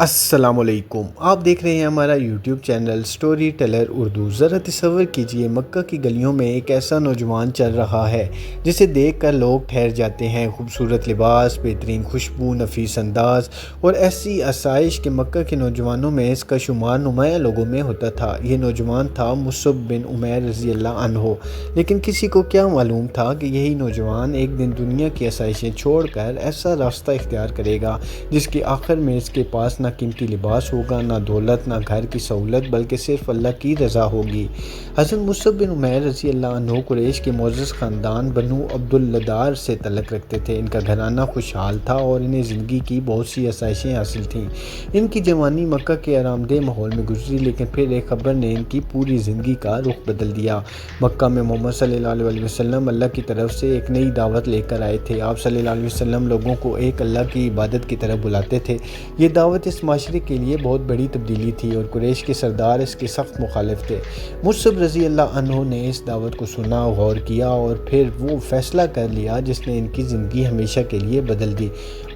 السلام علیکم، آپ دیکھ رہے ہیں ہمارا YouTube channel storyteller Urdu. ذرا تصور کیجئے مکہ کی گلیوں میں ایک ایسا نوجوان چل رہا ہے جسے دیکھ کر لوگ ٹھہر جاتے ہیں۔ خوبصورت لباس، بہترین خوشبو، نفیس انداز اور ایسی آسائش کہ مکہ کے نوجوانوں میں اس کا شمار نمایاں لوگوں میں ہوتا تھا۔ یہ نوجوان تھا مصعب بن عمیر رضی اللہ عنہ۔ لیکن کسی کو کیا معلوم تھا کہ یہی نوجوان ایک دن دنیا کی آسائشیں چھوڑ کر ایسا راستہ اختیار کرے گا جس کے آخر میں اس کے پاس نہ قیمتی لباس ہوگا، نہ دولت، نہ گھر کی سہولت، بلکہ صرف اللہ کی رضا ہوگی۔ حضرت مصعب بن عمیر رضی اللہ عنہ قریش کے معزز خاندان بنو عبد الدار سے تعلق رکھتے تھے۔ ان کا گھرانہ خوشحال تھا اور انہیں زندگی کی بہت سی آسائشیں حاصل تھیں۔ ان کی جوانی مکہ کے آرام دہ ماحول میں گزری، لیکن پھر ایک خبر نے ان کی پوری زندگی کا رخ بدل دیا۔ مکہ میں محمد صلی اللہ علیہ وسلم اللہ کی طرف سے ایک نئی دعوت لے کر آئے تھے۔ آپ صلی اللہ علیہ وسلم لوگوں کو ایک اللہ کی عبادت کی طرف بلاتے تھے۔ یہ دعوت اس معاشرے کے لیے بہت بڑی تبدیلی تھی اور قریش کے سردار اس کے سخت مخالف تھے۔ مصعب رضی اللہ عنہ نے اس دعوت کو سنا، غور کیا اور پھر وہ فیصلہ کر لیا جس نے ان کی زندگی ہمیشہ کے لیے بدل دی۔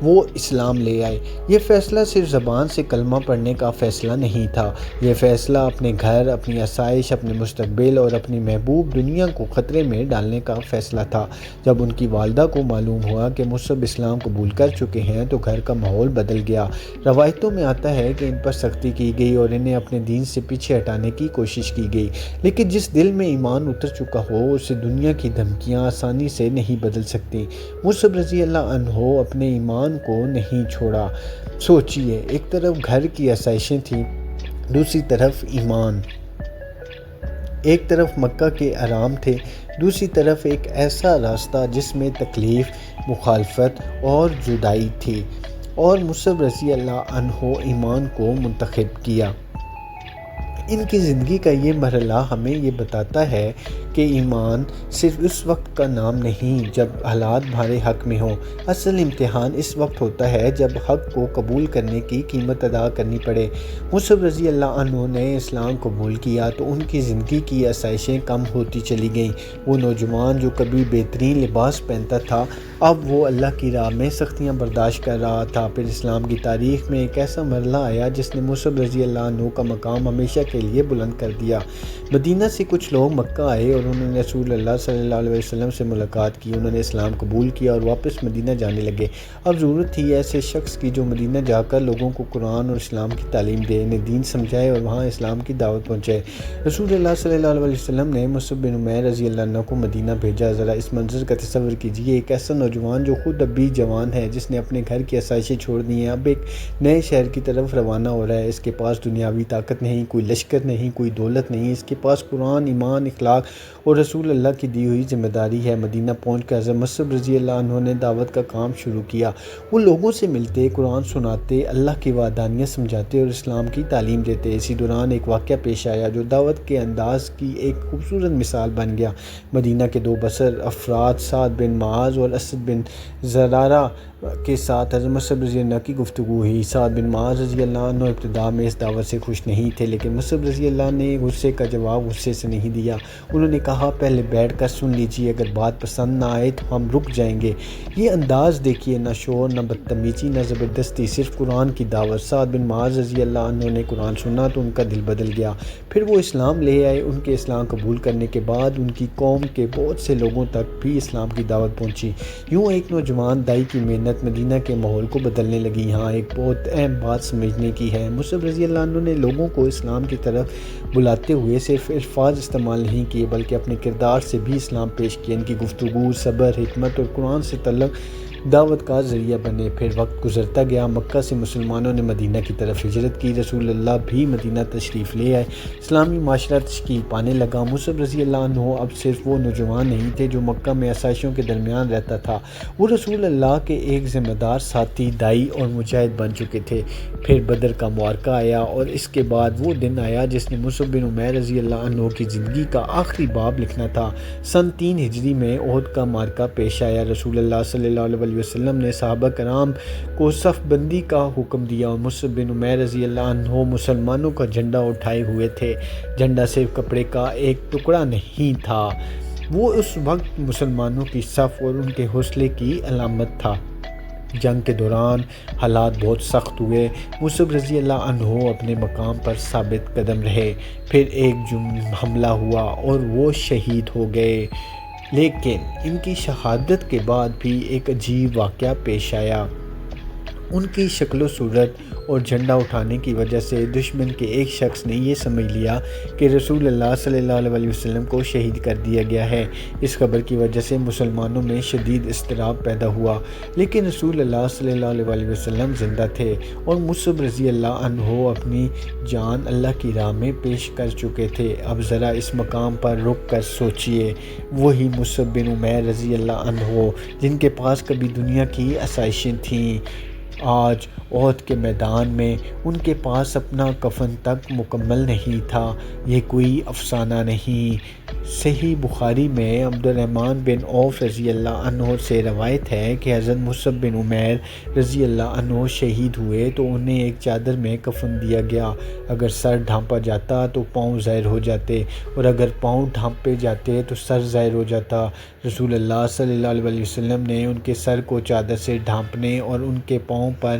وہ اسلام لے آئے۔ یہ فیصلہ صرف زبان سے کلمہ پڑھنے کا فیصلہ نہیں تھا، یہ فیصلہ اپنے گھر، اپنی آسائش، اپنے مستقبل اور اپنی محبوب دنیا کو خطرے میں ڈالنے کا فیصلہ تھا۔ جب ان کی والدہ کو معلوم ہوا کہ مصعب اسلام قبول کر چکے ہیں تو گھر کا ماحول بدل گیا۔ روایتوں میں آتا ہے کہ ان پر سختی کی گئی اور انہیں اپنے دین سے پیچھے ہٹانے کی کوشش کی گئی، لیکن جس دل میں ایمان اتر چکا ہو اسے دنیا کی دھمکیاں آسانی سے نہیں بدل سکتی۔ مصعب رضی اللہ عنہ اپنے ایمان کو نہیں چھوڑا۔ سوچئے، ایک طرف گھر کی آسائشیں تھیں، دوسری طرف ایمان۔ ایک طرف مکہ کے آرام تھے، دوسری طرف ایک ایسا راستہ جس میں تکلیف، مخالفت اور جدائی تھی، اور مصعب رضی اللہ عنہ ایمان کو منتخب کیا۔ ان کی زندگی کا یہ مرحلہ ہمیں یہ بتاتا ہے کہ ایمان صرف اس وقت کا نام نہیں جب حالات ہمارے حق میں ہوں۔ اصل امتحان اس وقت ہوتا ہے جب حق کو قبول کرنے کی قیمت ادا کرنی پڑے۔ مصعب رضی اللہ عنہ نے اسلام قبول کیا تو ان کی زندگی کی آسائشیں کم ہوتی چلی گئیں۔ وہ نوجوان جو کبھی بہترین لباس پہنتا تھا، اب وہ اللہ کی راہ میں سختیاں برداشت کر رہا تھا۔ پھر اسلام کی تاریخ میں ایک ایسا مرحلہ آیا جس نے مصعب رضی اللہ عنہ کا مقام ہمیشہ کے لیے بلند کر دیا۔ مدینہ سے کچھ لوگ مکہ آئے اور انہوں نے رسول اللہ صلی اللہ علیہ وسلم سے ملاقات کی، انہوں نے اسلام قبول کیا اور واپس مدینہ جانے لگے۔ اب ضرورت تھی ایسے شخص کی جو مدینہ جا کر لوگوں کو قرآن اور اسلام کی تعلیم دے، انہیں دین سمجھائے اور وہاں اسلام کی دعوت پہنچائے۔ رسول اللہ صلی اللہ علیہ وسلم نے مصعب بن عمیر رضی اللہ عنہ کو مدینہ بھیجا۔ ذرا اس منظر کا تصور کیجئے، ایک ایسا نوجوان جو خود اب بھی جوان ہے، جس نے اپنے گھر کی آسائشیں چھوڑ دی ہیں، اب ایک نئے شہر کی طرف روانہ ہو رہا ہے۔ اس کے پاس دنیاوی طاقت نہیں، کوئی لشکر نہیں، کوئی دولت نہیں، اس کے پاس قرآن، ایمان، اخلاق اور رسول اللہ کی دی ہوئی ذمہ داری ہے۔ مدینہ پہنچ کر حضرت مصعب رضی اللہ عنہ نے دعوت کا کام شروع کیا۔ وہ لوگوں سے ملتے، قرآن سناتے، اللہ کی وحدانیت سمجھاتے اور اسلام کی تعلیم دیتے۔ اسی دوران ایک واقعہ پیش آیا جو دعوت کے انداز کی ایک خوبصورت مثال بن گیا۔ مدینہ کے دو بصر افراد سعد بن معاذ اور اسد بن زرارہ کے ساتھ حضرت مصعب رضی اللہ عنہ کی گفتگو ہوئی۔ سعد بن معاذ رضی اللہ عنہ ابتدا میں اس دعوت سے خوش نہیں تھے، لیکن مصعب رضی اللہ نے غصے کا جواب غصے سے نہیں دیا۔ انہوں نے کہا، پہلے بیٹھ کر سن لیجئے، اگر بات پسند نہ آئے تو ہم رک جائیں گے۔ یہ انداز دیکھیے، نہ شور، نہ بدتمیزی، نہ زبردستی، صرف قرآن کی دعوت۔ سعد بن معاذ رضی اللہ عنہ نے قرآن سنا تو ان کا دل بدل گیا۔ پھر وہ اسلام لے آئے۔ ان کے اسلام قبول کرنے کے بعد ان کی قوم کے بہت سے لوگوں تک بھی اسلام کی دعوت پہنچی۔ یوں ایک نوجوان دائی کی محنت مدینہ کے ماحول کو بدلنے لگی۔ یہاں ایک بہت اہم بات سمجھنے کی ہے۔ مصعب رضی اللہ عنہ نے لوگوں کو اسلام کی طرف بلاتے ہوئے صرف الفاظ استعمال نہیں کیے، بلکہ اپنے کردار سے بھی اسلام پیش کیا۔ ان کی گفتگو، صبر، حکمت اور قرآن سے تعلق دعوت کا ذریعہ بنے۔ پھر وقت گزرتا گیا، مکہ سے مسلمانوں نے مدینہ کی طرف ہجرت کی، رسول اللہ بھی مدینہ تشریف لے آئے، اسلامی معاشرہ تشکیل پانے لگا۔ مصعب رضی اللہ عنہ اب صرف وہ نوجوان نہیں تھے جو مکہ میں آسائشوں کے درمیان رہتا تھا، وہ رسول اللہ کے ایک ذمہ دار ساتھی، داعی اور مجاہد بن چکے تھے۔ پھر بدر کا معرکہ آیا اور اس کے بعد وہ دن آیا جس نے مصعب بن عمیر رضی اللہ عنہ کی زندگی کا آخری باب لکھنا تھا۔ سن 3 ہجری میں احد کا معرکہ پیش آیا۔ رسول اللہ صلی اللہ علیہ وسلم نے صحابہ کرام کو صف بندی کا حکم دیا اور مصعب بن عمیر رضی اللہ عنہ مسلمانوں کا جھنڈا اٹھائے ہوئے تھے۔ جھنڈا صرف کپڑے کا ایک ٹکڑا نہیں تھا، وہ اس وقت مسلمانوں کی صف اور ان کے حوصلے کی علامت تھا۔ جنگ کے دوران حالات بہت سخت ہوئے۔ مصعب رضی اللہ عنہ اپنے مقام پر ثابت قدم رہے۔ پھر ایک حملہ ہوا اور وہ شہید ہو گئے، لیکن ان کی شہادت کے بعد بھی ایک عجیب واقعہ پیش آیا۔ ان کی شکل و صورت اور جھنڈا اٹھانے کی وجہ سے دشمن کے ایک شخص نے یہ سمجھ لیا کہ رسول اللہ صلی اللہ علیہ وسلم کو شہید کر دیا گیا ہے۔ اس خبر کی وجہ سے مسلمانوں میں شدید اضطراب پیدا ہوا، لیکن رسول اللہ صلی اللہ علیہ وسلم زندہ تھے اور مصعب رضی اللہ عنہ اپنی جان اللہ کی راہ میں پیش کر چکے تھے۔ اب ذرا اس مقام پر رک کر سوچئے، وہی مصعب بن عمیر رضی اللہ عنہ جن کے پاس کبھی دنیا کی آسائشیں تھیں، آج احد کے میدان میں ان کے پاس اپنا کفن تک مکمل نہیں تھا۔ یہ کوئی افسانہ نہیں۔ صحیح بخاری میں عبد الرحمن بن عوف رضی اللہ عنہ سے روایت ہے کہ حضرت مصعب بن عمیر رضی اللہ عنہ شہید ہوئے تو انہیں ایک چادر میں کفن دیا گیا۔ اگر سر ڈھانپا جاتا تو پاؤں ظاہر ہو جاتے، اور اگر پاؤں ڈھانپے جاتے تو سر ظاہر ہو جاتا۔ رسول اللہ صلی اللہ علیہ وسلم نے ان کے سر کو چادر سے ڈھانپنے اور ان کے پاؤں پر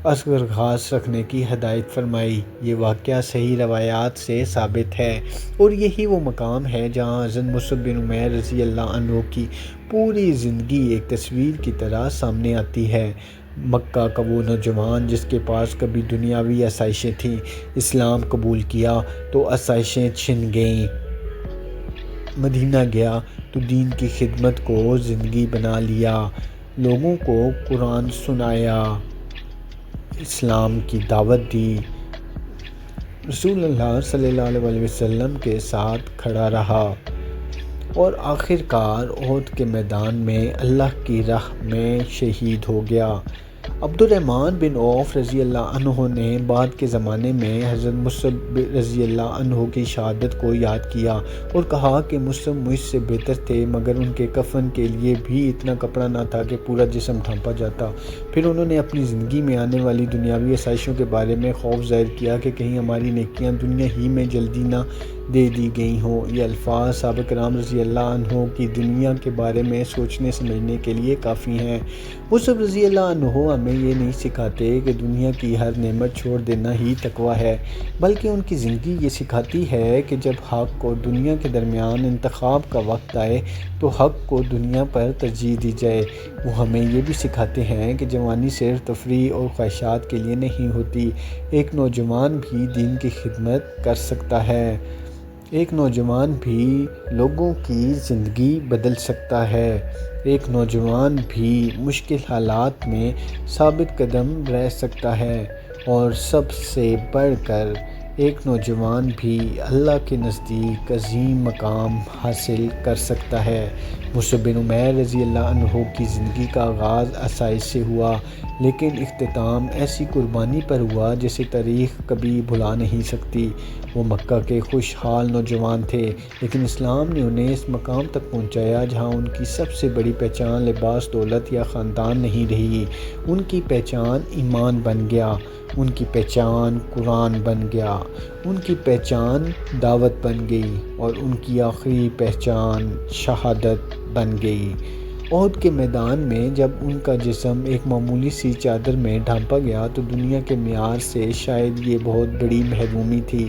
اصغر گھاس رکھنے کی ہدایت فرمائی۔ یہ واقعہ صحیح روایات سے ثابت ہے، اور یہی وہ مقام ہے جہاں حضرت مصعب بن عمیر رضی اللہ عنہ کی پوری زندگی ایک تصویر کی طرح سامنے آتی ہے۔ مکہ کا وہ نوجوان جس کے پاس کبھی دنیاوی آسائشیں تھیں، اسلام قبول کیا تو آسائشیں چھن گئیں۔ مدینہ گیا تو دین کی خدمت کو زندگی بنا لیا، لوگوں کو قرآن سنایا، اسلام کی دعوت دی، رسول اللہ صلی اللہ علیہ وسلم کے ساتھ کھڑا رہا، اور آخر کار احد کے میدان میں اللہ کی راہ میں شہید ہو گیا۔ عبد الرحمن بن عوف رضی اللہ عنہ نے بعد کے زمانے میں حضرت مصعب رضی اللہ عنہ کی شہادت کو یاد کیا اور کہا کہ مصعب مجھ سے بہتر تھے، مگر ان کے کفن کے لیے بھی اتنا کپڑا نہ تھا کہ پورا جسم ڈھانپا جاتا۔ پھر انہوں نے اپنی زندگی میں آنے والی دنیاوی آسائشوں کے بارے میں خوف ظاہر کیا کہ کہیں ہماری نیکیاں دنیا ہی میں جلدی نہ دے دی گئی ہوں۔ یہ الفاظ صحابہ کرام رضی اللہ عنہ کی دنیا کے بارے میں سوچنے سمجھنے کے لیے کافی ہیں۔ مصعب رضی اللہ عنہ ہمیں یہ نہیں سکھاتے کہ دنیا کی ہر نعمت چھوڑ دینا ہی تقویٰ ہے، بلکہ ان کی زندگی یہ سکھاتی ہے کہ جب حق اور دنیا کے درمیان انتخاب کا وقت آئے تو حق کو دنیا پر ترجیح دی جائے۔ وہ ہمیں یہ بھی سکھاتے ہیں کہ جوانی صرف تفریح اور خواہشات کے لیے نہیں ہوتی، ایک نوجوان بھی دین کی خدمت کر سکتا ہے، ایک نوجوان بھی لوگوں کی زندگی بدل سکتا ہے، ایک نوجوان بھی مشکل حالات میں ثابت قدم رہ سکتا ہے، اور سب سے بڑھ کر ایک نوجوان بھی اللہ کے نزدیک عظیم مقام حاصل کر سکتا ہے۔ مصعب بن عمیر رضی اللہ عنہ کی زندگی کا آغاز آسائش سے ہوا، لیکن اختتام ایسی قربانی پر ہوا جسے تاریخ کبھی بھلا نہیں سکتی۔ وہ مکہ کے خوشحال نوجوان تھے، لیکن اسلام نے انہیں اس مقام تک پہنچایا جہاں ان کی سب سے بڑی پہچان لباس، دولت یا خاندان نہیں رہی۔ ان کی پہچان ایمان بن گیا، ان کی پہچان قرآن بن گیا، ان کی پہچان دعوت بن گئی، اور ان کی آخری پہچان شہادت بن گئی۔ احد کے میدان میں جب ان کا جسم ایک معمولی سی چادر میں ڈھانپا گیا تو دنیا کے معیار سے شاید یہ بہت بڑی محرومی تھی،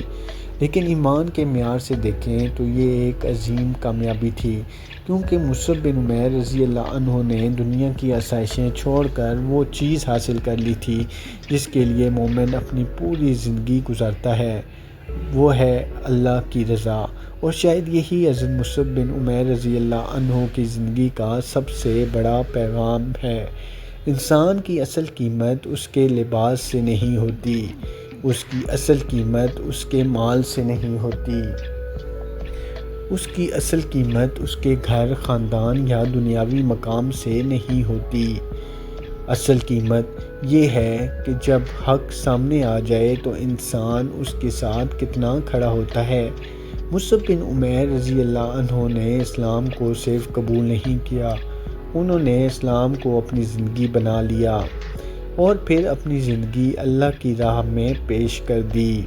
لیکن ایمان کے معیار سے دیکھیں تو یہ ایک عظیم کامیابی تھی، کیونکہ مصعب بن عمیر رضی اللہ عنہ نے دنیا کی آسائشیں چھوڑ کر وہ چیز حاصل کر لی تھی جس کے لیے مومن اپنی پوری زندگی گزارتا ہے، وہ ہے اللہ کی رضا۔ اور شاید یہی حضرت مصعب بن عمیر رضی اللہ عنہ کی زندگی کا سب سے بڑا پیغام ہے۔ انسان کی اصل قیمت اس کے لباس سے نہیں ہوتی، اس کی اصل قیمت اس کے مال سے نہیں ہوتی، اس کی اصل قیمت اس کے گھر، خاندان یا دنیاوی مقام سے نہیں ہوتی۔ اصل قیمت یہ ہے کہ جب حق سامنے آ جائے تو انسان اس کے ساتھ کتنا کھڑا ہوتا ہے۔ مصعب بن عمیر رضی اللہ عنہ نے اسلام کو صرف قبول نہیں کیا، انہوں نے اسلام کو اپنی زندگی بنا لیا، اور پھر اپنی زندگی اللہ کی راہ میں پیش کر دی۔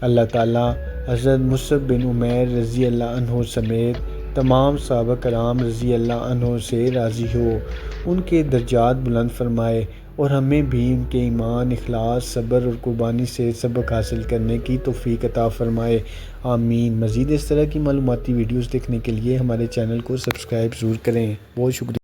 اللہ تعالیٰ حضرت مصعب بن عمیر رضی اللہ عنہ سمیت تمام صحابہ کرام رضی اللہ عنہ سے راضی ہو، ان کے درجات بلند فرمائے اور ہمیں بھی ان کے ایمان، اخلاص، صبر اور قربانی سے سبق حاصل کرنے کی توفیق عطا فرمائے، آمین۔ مزید اس طرح کی معلوماتی ویڈیوز دیکھنے کے لیے ہمارے چینل کو سبسکرائب ضرور کریں۔ بہت شکریہ۔